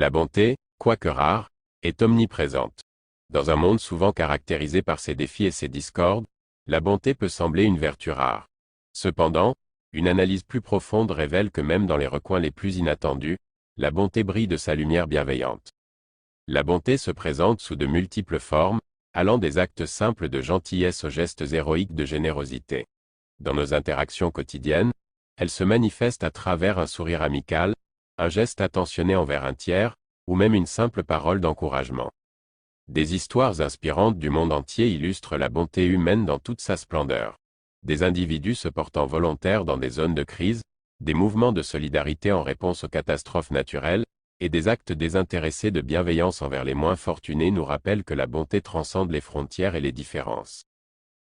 La bonté, quoique rare, est omniprésente. Dans un monde souvent caractérisé par ses défis et ses discordes, la bonté peut sembler une vertu rare. Cependant, une analyse plus profonde révèle que même dans les recoins les plus inattendus, la bonté brille de sa lumière bienveillante. La bonté se présente sous de multiples formes, allant des actes simples de gentillesse aux gestes héroïques de générosité. Dans nos interactions quotidiennes, elle se manifeste à travers un sourire amical, un geste attentionné envers un tiers, ou même une simple parole d'encouragement. Des histoires inspirantes du monde entier illustrent la bonté humaine dans toute sa splendeur. Des individus se portant volontaires dans des zones de crise, des mouvements de solidarité en réponse aux catastrophes naturelles, et des actes désintéressés de bienveillance envers les moins fortunés nous rappellent que la bonté transcende les frontières et les différences.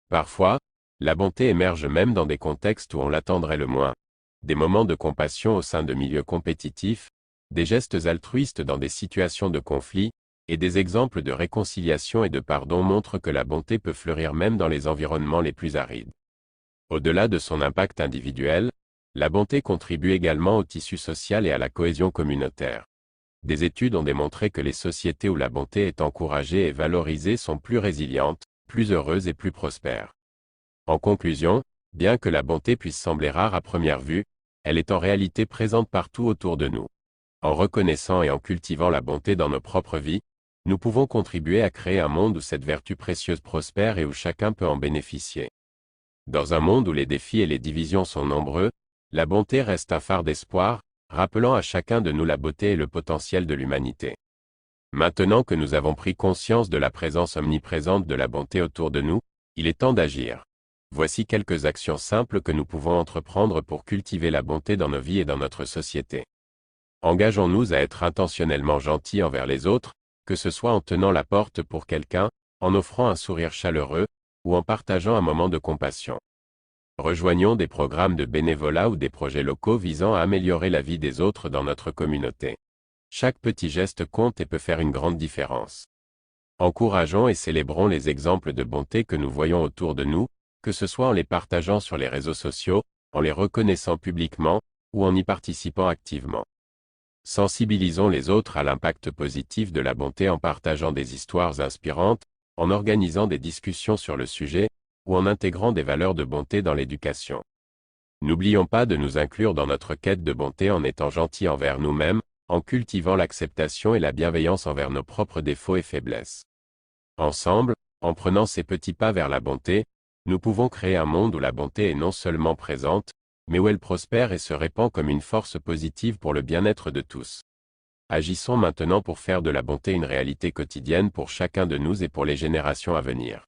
Parfois, la bonté émerge même dans des contextes où on l'attendrait le moins. Des moments de compassion au sein de milieux compétitifs, des gestes altruistes dans des situations de conflit, et des exemples de réconciliation et de pardon montrent que la bonté peut fleurir même dans les environnements les plus arides. Au-delà de son impact individuel, la bonté contribue également au tissu social et à la cohésion communautaire. Des études ont démontré que les sociétés où la bonté est encouragée et valorisée sont plus résilientes, plus heureuses et plus prospères. En conclusion, bien que la bonté puisse sembler rare à première vue, elle est en réalité présente partout autour de nous. En reconnaissant et en cultivant la bonté dans nos propres vies, nous pouvons contribuer à créer un monde où cette vertu précieuse prospère et où chacun peut en bénéficier. Dans un monde où les défis et les divisions sont nombreux, la bonté reste un phare d'espoir, rappelant à chacun de nous la beauté et le potentiel de l'humanité. Maintenant que nous avons pris conscience de la présence omniprésente de la bonté autour de nous, il est temps d'agir. Voici quelques actions simples que nous pouvons entreprendre pour cultiver la bonté dans nos vies et dans notre société. Engageons-nous à être intentionnellement gentils envers les autres, que ce soit en tenant la porte pour quelqu'un, en offrant un sourire chaleureux, ou en partageant un moment de compassion. Rejoignons des programmes de bénévolat ou des projets locaux visant à améliorer la vie des autres dans notre communauté. Chaque petit geste compte et peut faire une grande différence. Encourageons et célébrons les exemples de bonté que nous voyons autour de nous, que ce soit en les partageant sur les réseaux sociaux, en les reconnaissant publiquement, ou en y participant activement. Sensibilisons les autres à l'impact positif de la bonté en partageant des histoires inspirantes, en organisant des discussions sur le sujet, ou en intégrant des valeurs de bonté dans l'éducation. N'oublions pas de nous inclure dans notre quête de bonté en étant gentils envers nous-mêmes, en cultivant l'acceptation et la bienveillance envers nos propres défauts et faiblesses. Ensemble, en prenant ces petits pas vers la bonté, nous pouvons créer un monde où la bonté est non seulement présente, mais où elle prospère et se répand comme une force positive pour le bien-être de tous. Agissons maintenant pour faire de la bonté une réalité quotidienne pour chacun de nous et pour les générations à venir.